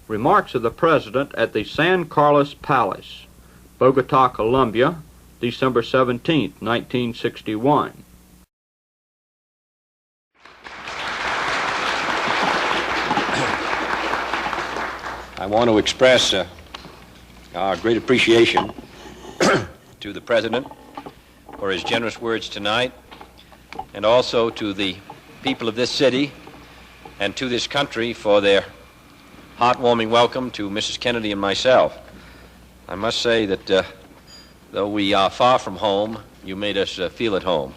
Remarks of the President at the San Carlos Palace, Bogota, Colombia, December 17, 1961. I want to express our great appreciation to the President for his generous words tonight, and also to the people of this city and to this country for their heartwarming welcome to Mrs. Kennedy and myself. I must say that though we are far from home, you made us feel at home.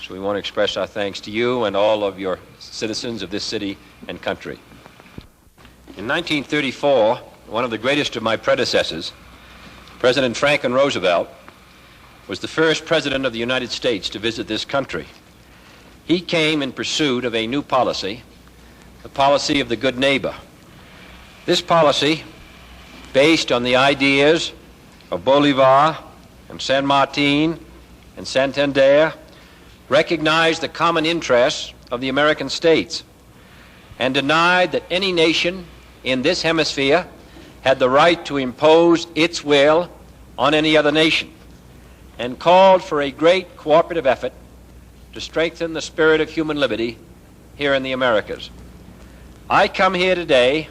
So we want to express our thanks to you and all of your citizens of this city and country. In 1934, one of the greatest of my predecessors, President Franklin Roosevelt, was the first president of the United States to visit this country. He came in pursuit of a new policy, the policy of the good neighbor. This policy, based on the ideas of Bolivar and San Martin and Santander, recognized the common interests of the American states and denied that any nation in this hemisphere had the right to impose its will on any other nation, and called for a great cooperative effort to strengthen the spirit of human liberty here in the Americas. I come here today,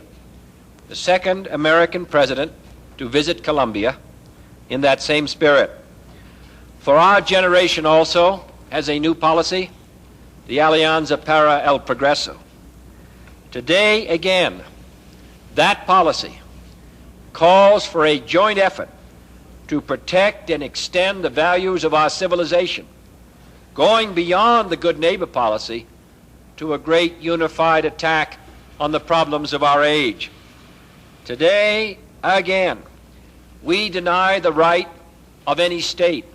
the second American president to visit Colombia, in that same spirit. For our generation also has a new policy, the Alianza para el Progreso. Today, again, that policy calls for a joint effort to protect and extend the values of our civilization, going beyond the good neighbor policy to a great unified attack on the problems of our age. Today, again, we deny the right of any state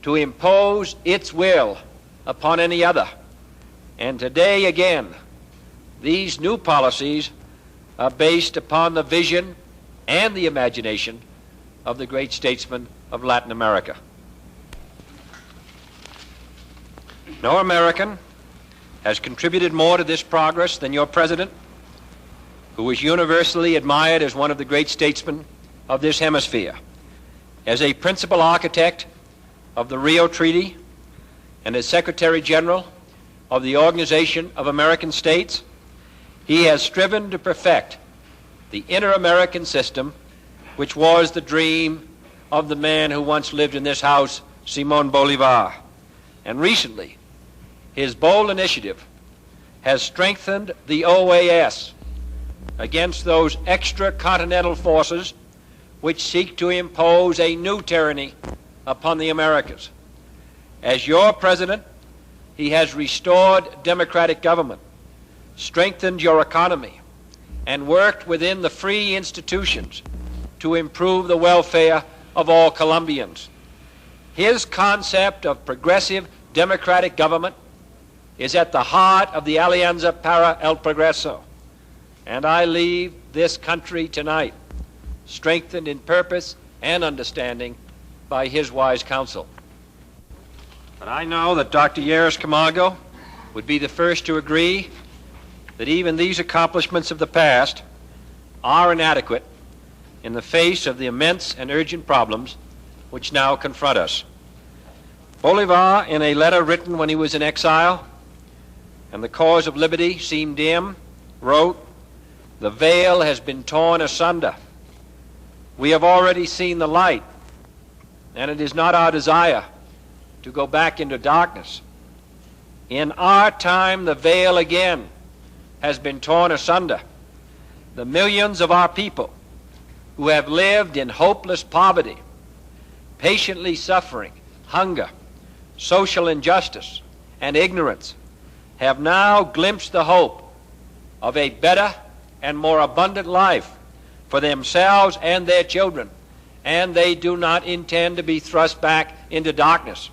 to impose its will upon any other. And today, again, these new policies are based upon the vision and the imagination of the great statesmen of Latin America. No American has contributed more to this progress than your president, who is universally admired as one of the great statesmen of this hemisphere. As a principal architect of the Rio Treaty and as Secretary General of the Organization of American States, he has striven to perfect the inter-American system, which was the dream of the man who once lived in this house, Simón Bolívar. And recently, his bold initiative has strengthened the OAS against those extra-continental forces which seek to impose a new tyranny upon the Americas. As your president, he has restored democratic government, strengthened your economy, and worked within the free institutions to improve the welfare of all Colombians. His concept of progressive democratic government is at the heart of the Alianza para el Progreso, and I leave this country tonight strengthened in purpose and understanding by his wise counsel. But I know that Dr. Jfk'S would be the first to agree that even these accomplishments of the past are inadequate in the face of the immense and urgent problems which now confront us. Bolivar, in a letter written when he was in exile and the cause of liberty seemed dim, wrote, "The veil has been torn asunder. We have already seen the light, and it is not our desire to go back into darkness. In our time, the veil again has been torn asunder. The millions of our people who have lived in hopeless poverty, patiently suffering hunger, social injustice, and ignorance, have now glimpsed the hope of a better and more abundant life for themselves and their children, and they do not intend to be thrust back into darkness."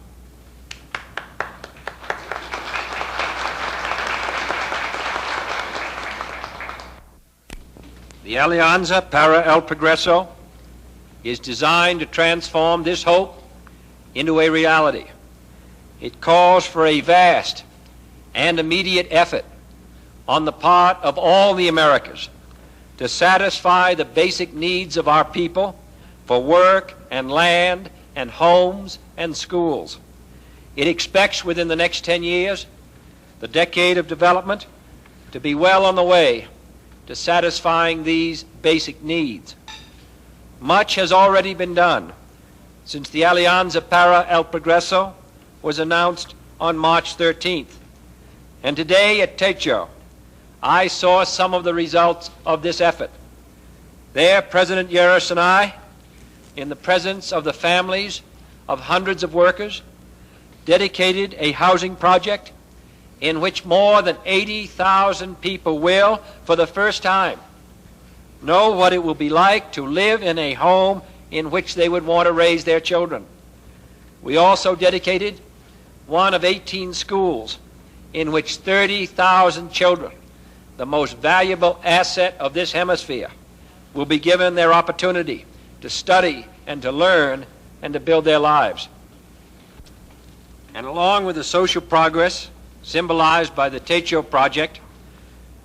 The Alianza para el Progreso is designed to transform this hope into a reality. It calls for a vast and immediate effort on the part of all the Americas to satisfy the basic needs of our people for work and land and homes and schools. It expects within the next 10 years, the decade of development, to be well on the way to satisfying these basic needs. Much has already been done since the Alianza para el Progreso was announced on March 13th. And today at Techo, I saw some of the results of this effort. There, President Jfk'S and I, in the presence of the families of hundreds of workers, dedicated a housing project in which more than 80,000 people will, for the first time, know what it will be like to live in a home in which they would want to raise their children. We also dedicated one of 18 schools in which 30,000 children, the most valuable asset of this hemisphere, will be given their opportunity to study and to learn and to build their lives. And along with the social progress symbolized by the Techo project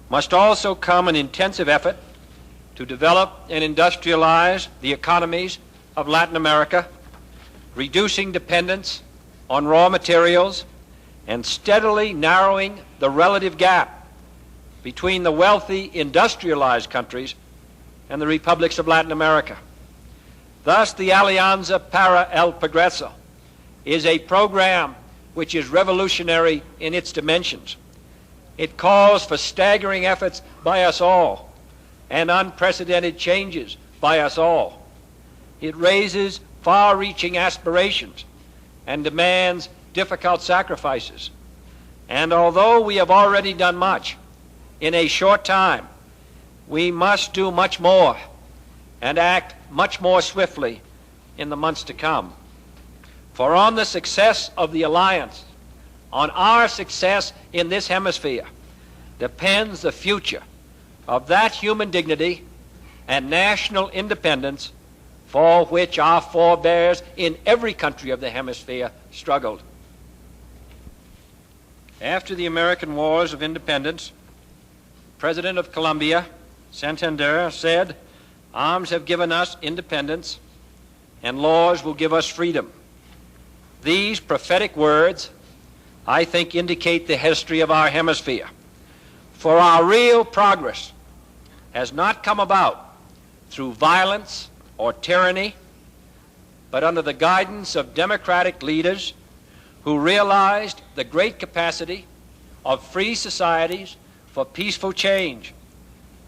must also come an intensive effort to develop and industrialize the economies of Latin America, reducing dependence on raw materials and steadily narrowing the relative gap between the wealthy industrialized countries and the republics of Latin America. Thus, the Alianza para el Progreso is a program which is revolutionary in its dimensions. It calls for staggering efforts by us all and unprecedented changes by us all. It raises far-reaching aspirations and demands difficult sacrifices. And although we have already done much in a short time, we must do much more and act much more swiftly in the months to come. For on the success of the alliance, on our success in this hemisphere, depends the future of that human dignity and national independence for which our forebears in every country of the hemisphere struggled. After the American Wars of Independence, President of Colombia, Santander, said, "Arms have given us independence, and laws will give us freedom." These prophetic words, I think, indicate the history of our hemisphere. For our real progress has not come about through violence or tyranny, but under the guidance of democratic leaders who realized the great capacity of free societies for peaceful change.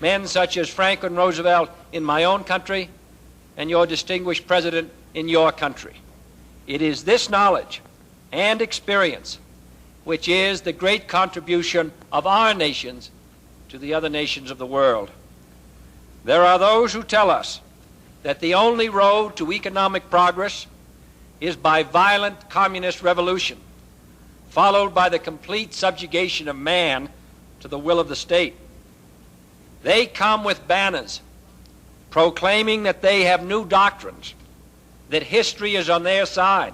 Men such as Franklin Roosevelt in my own country and your distinguished president in your country. It is this knowledge and experience which is the great contribution of our nations to the other nations of the world. There are those who tell us that the only road to economic progress is by violent communist revolution, followed by the complete subjugation of man to the will of the state. They come with banners proclaiming that they have new doctrines, that history is on their side.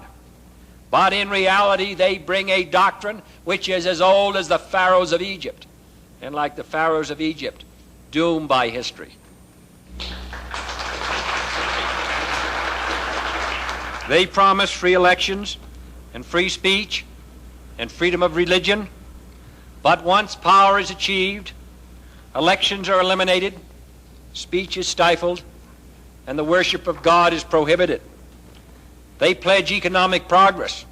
But in reality, they bring a doctrine which is as old as the pharaohs of Egypt, and like the pharaohs of Egypt, doomed by history. They promise free elections and free speech and freedom of religion, but once power is achieved, elections are eliminated, speech is stifled, and the worship of God is prohibited. They pledge economic progress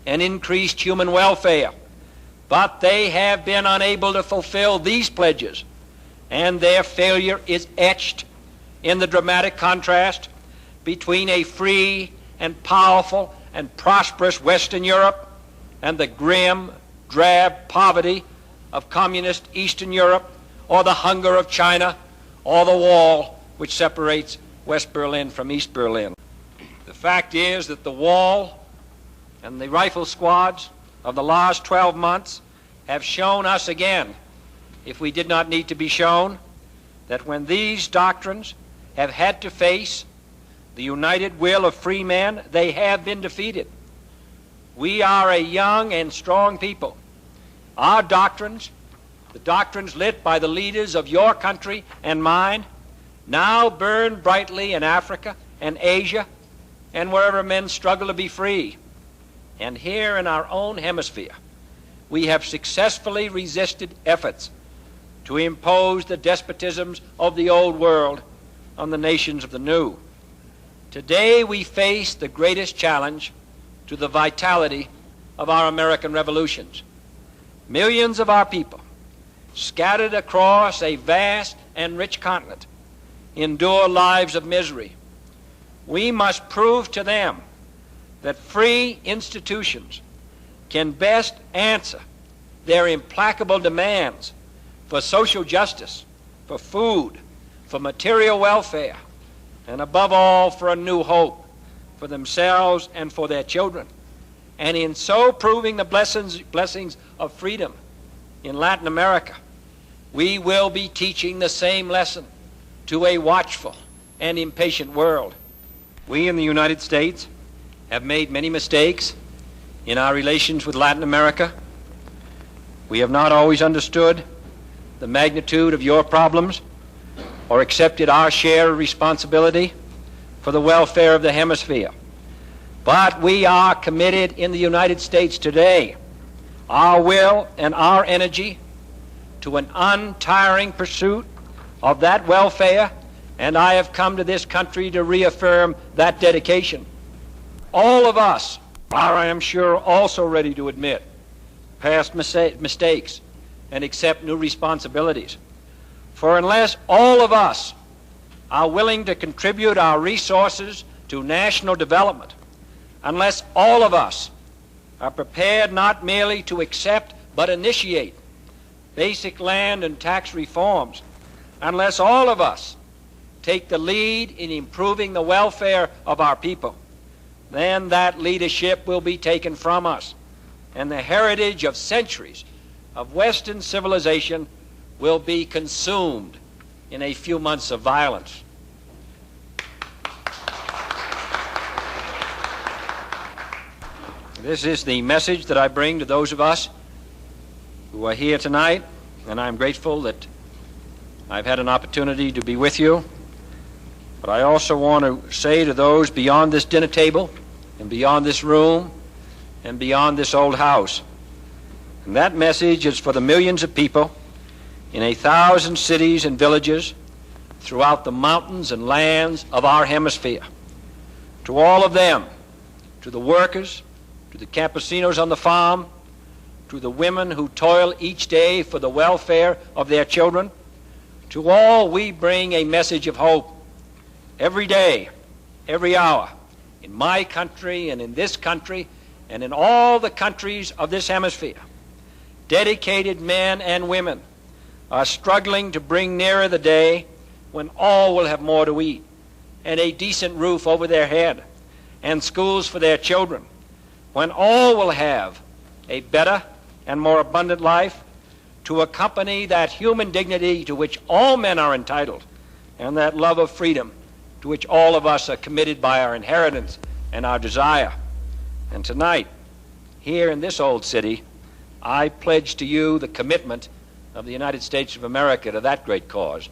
and increased human welfare, but they have been unable to fulfill these pledges, and their failure is etched in the dramatic contrast between a free and powerful and prosperous Western Europe and the grim, drab poverty of communist Eastern Europe, or the hunger of China, or the wall which separates West Berlin from East Berlin. The fact is that the wall and the rifle squads of the last 12 months have shown us again, if we did not need to be shown, that when these doctrines have had to face the united will of free men, they have been defeated. We are a young and strong people. Our doctrines, the doctrines lit by the leaders of your country and mine, now burn brightly in Africa and Asia and wherever men struggle to be free. And here in our own hemisphere, we have successfully resisted efforts to impose the despotisms of the old world on the nations of the new. Today we face the greatest challenge to the vitality of our American revolutions. Millions of our people, scattered across a vast and rich continent, endure lives of misery. We must prove to them that free institutions can best answer their implacable demands for social justice, for food, for material welfare, and above all for a new hope for themselves and for their children. And in so proving the blessings of freedom in Latin America, we will be teaching the same lesson to a watchful and impatient world. We in the United States have made many mistakes in our relations with Latin America. We have not always understood the magnitude of your problems or accepted our share of responsibility for the welfare of the hemisphere. But we are committed in the United States today, our will and our energy, to an untiring pursuit of that welfare, and I have come to this country to reaffirm that dedication. All of us are, I am sure, also ready to admit past mistakes and accept new responsibilities. For unless all of us are willing to contribute our resources to national development, unless all of us are prepared not merely to accept but initiate basic land and tax reforms, unless all of us take the lead in improving the welfare of our people, then that leadership will be taken from us, and the heritage of centuries of Western civilization will be consumed in a few months of violence. This is the message that I bring to those of us who are here tonight, and I'm grateful that I've had an opportunity to be with you. But I also want to say to those beyond this dinner table and beyond this room and beyond this old house, and that message is for the millions of people in 1,000 cities and villages throughout the mountains and lands of our hemisphere. To all of them, to the workers, to the campesinos on the farm, to the women who toil each day for the welfare of their children, to all we bring a message of hope. Every day, every hour, in my country and in this country and in all the countries of this hemisphere, dedicated men and women are struggling to bring nearer the day when all will have more to eat and a decent roof over their head and schools for their children, when all will have a better and more abundant life to accompany that human dignity to which all men are entitled and that love of freedom to which all of us are committed by our inheritance and our desire. And tonight, here in this old city, I pledge to you the commitment of the United States of America to that great cause.